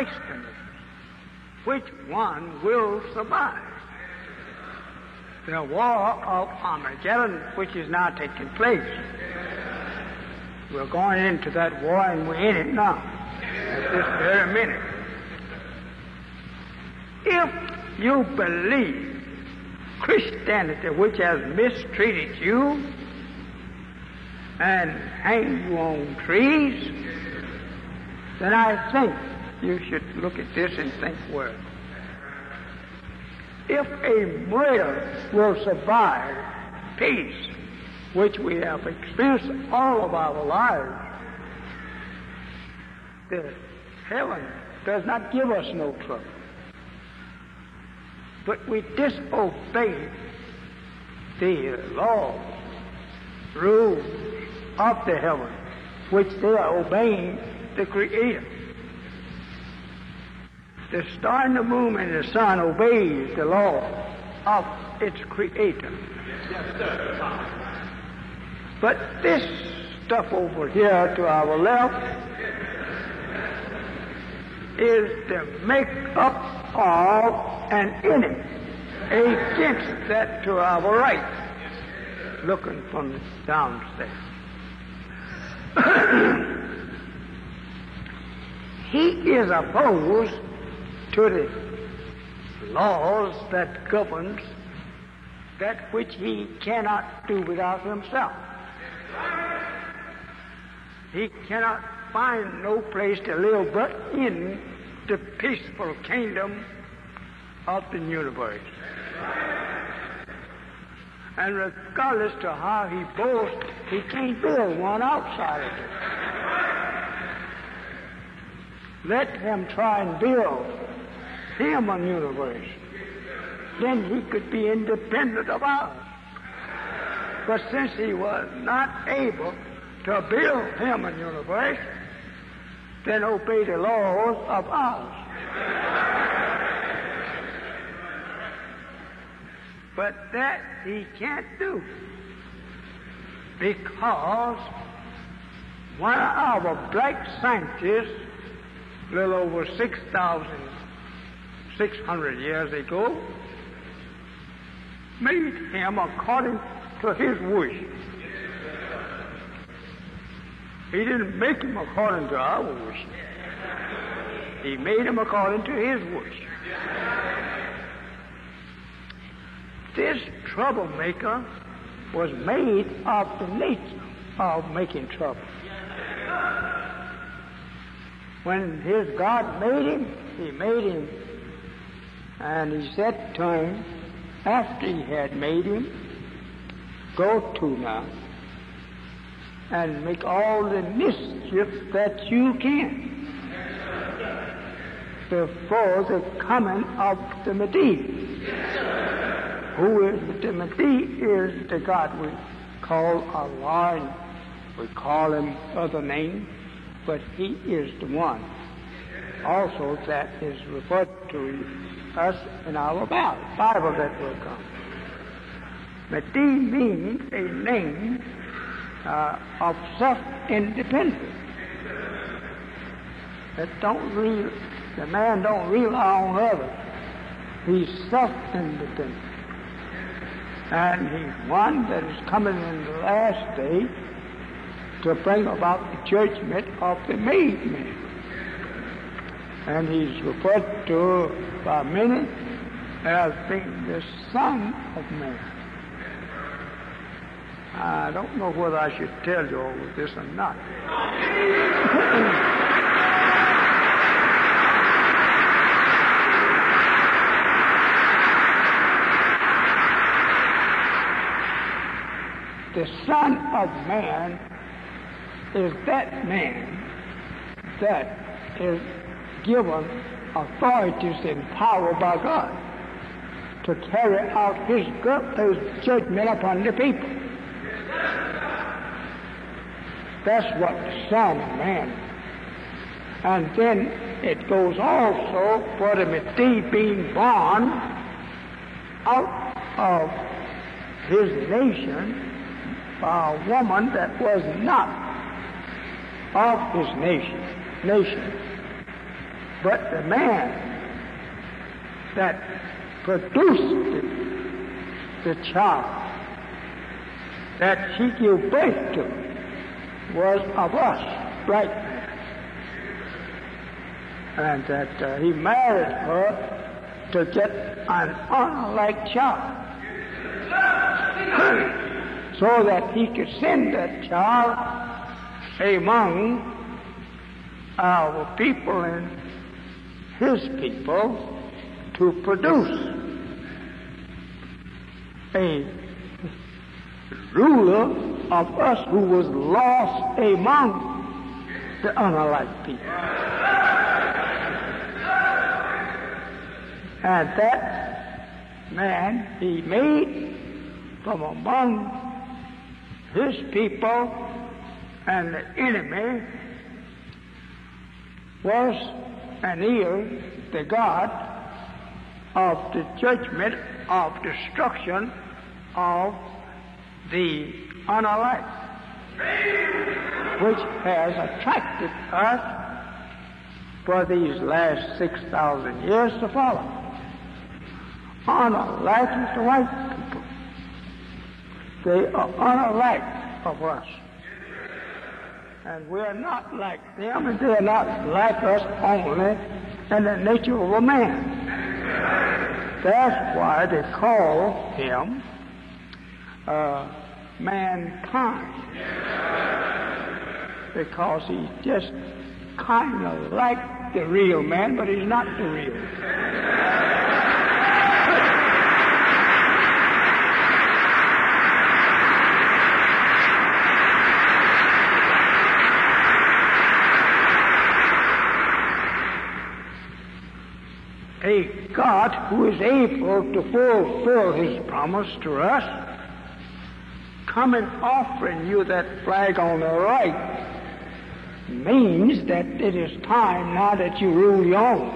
question is, which one will survive? The war of Armageddon, which is now taking place. We're going into that war, and we're in it now, at this very minute. If you believe Christianity, which has mistreated you and hanged you on trees, then I think you should look at this and think well. If a murder will survive peace, which we have experienced all of our lives, the heaven does not give us no trouble. But we disobey the law, rules of the heaven, which they are obeying the Creator. The star and the moon and the sun obeys the law of its Creator. But this stuff over here to our left is the make-up of an enemy against that to our right, looking from downstairs. He is opposed to the laws that governs that which he cannot do without himself. He cannot find no place to live but in the peaceful kingdom of the universe. And regardless to how he boasts, he can't build one outside of it. Let him try and build him a universe. Then he could be independent of ours. But since he was not able to build him a universe, then obey the laws of ours. But that he can't do, because one of our black scientists, a little over 6,600 years ago, made him according to his wish. He didn't make him according to our wish. He made him according to his wish. This troublemaker was made of the nature of making trouble. When his God made him, he made him, and he said to him, after he had made him, go to now and make all the mischief that you can before the coming of the Messiah. Who is the Messiah? Is the God we call Allah. We call him other names, but he is the one also that is referred to us in our Bible that will come. Messiah means a name of self-independence. The man don't rely on others. He's self-independent. And he's one that is coming in the last day to bring about the judgment of the made man. And he's referred to by many as being the Son of Man. I don't know whether I should tell you all of this or not. The Son of Man is that man that is given authorities and power by God to carry out his judgment upon the people. That's what the Son of Man. And then it goes also for the Messiah being born out of his nation by a woman that was not of his nation. But the man that produced the child that she gave birth to was of us, right? And that he married her to get an honor-like child, so that he could send that child among our people and his people to produce a ruler of us who was lost among the unlike people. And that man he made from among his people, and the enemy was and is the God of the judgment of destruction of the unalike, which has attracted us for these last 6,000 years to follow. Unalike is the white people. They are unalike of us. And we are not like them, and they are not like us only in the nature of a man. That's why they call him mankind, because he's just kind of like the real man, but he's not the real. A God who is able to fulfill his promise to us, coming offering you that flag on the right, means that it is time now that you rule your own.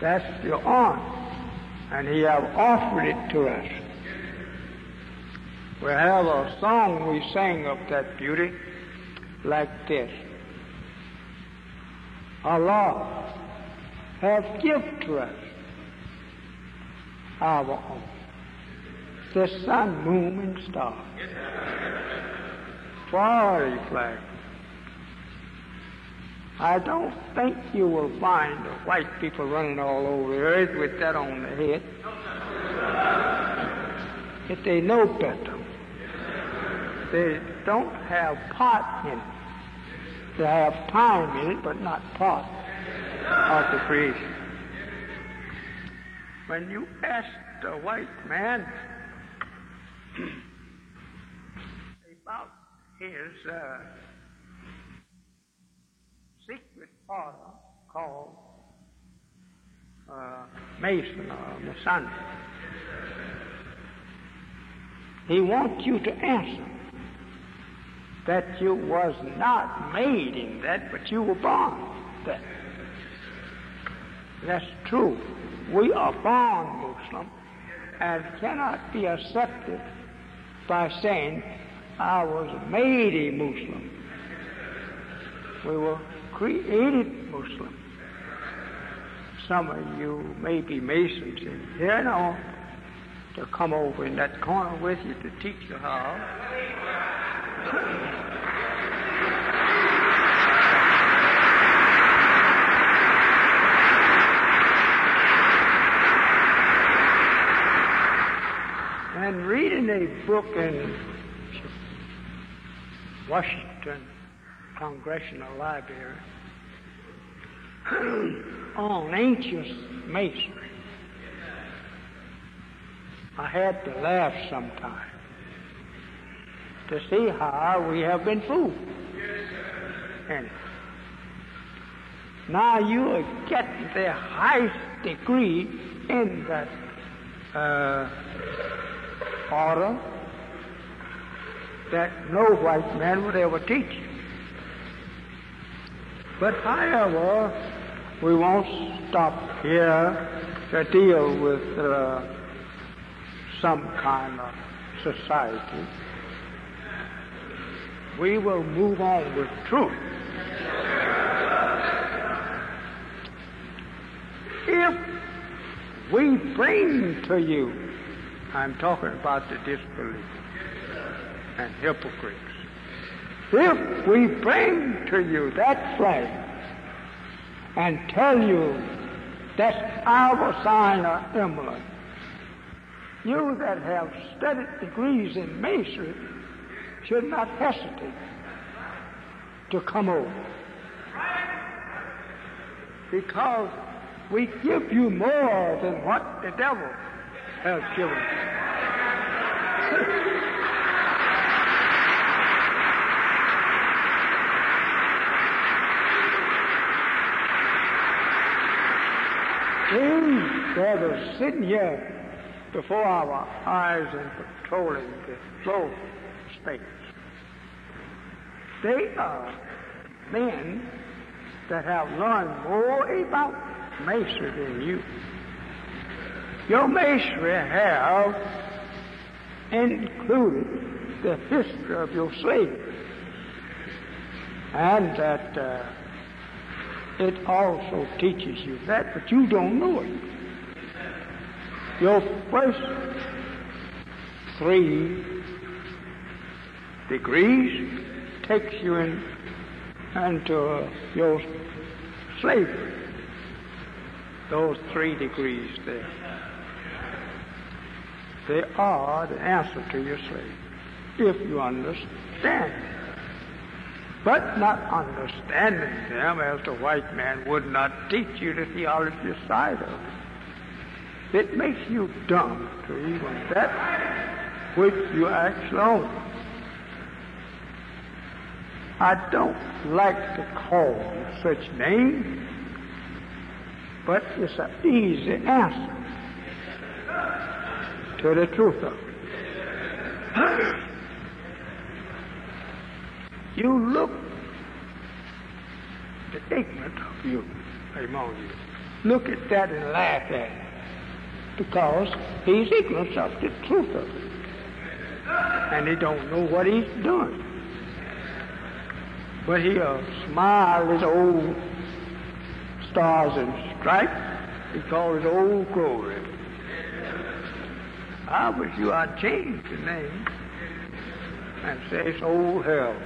That's the honor, and he have offered it to us. We have a song we sang of that beauty like this. Allah have given to us our own, the sun, moon, and stars. Foreign flag. I don't think you will find the white people running all over the earth with that on their head. If they know better, they don't have part in it. They have time in it, but not part of the creation. When you ask the white man about his secret order called Mason or Masonic, he wants you to answer that you was not made in that, but you were born that. That's true. We are born Muslim and cannot be accepted by saying, I was made a Muslim. We were created Muslim. Some of you may be Masons in here now to come over in that corner with you to teach you how. And reading a book in Washington Congressional Library on ancient masonry, I had to laugh sometime to see how we have been fooled. And now you are getting the highest degree in that order that no white man would ever teach. But however, we won't stop here to deal with some kind of society. We will move on with truth. if we bring to you, I'm talking about the disbelievers and hypocrites, if we bring to you that flag and tell you that's our sign or emblem, you that have studied degrees in masonry should not hesitate to come over. Because we give you more than what the devil has given us. These brothers sitting here before our eyes and patrolling the floor space, they are men that have learned more about masonry than you. Your masonry have included the history of your slavery, and that it also teaches you that, but you don't know it. Your first 3 degrees takes you into your slavery. Those 3 degrees there, they are the answer to your slavery, if you understand. But not understanding them, as the white man would not teach you the theology side of it, it makes you dumb to even that which you actually own. I don't like to call such names, but it's an easy answer to the truth of it. You look the ignorant of you among you. Look at that and laugh at it, because he's ignorant of the truth of it, and he don't know what he's doing. But he'll smile his old stars and stripes. He calls it old glory. I wish you I'd change the name and say it's old hell.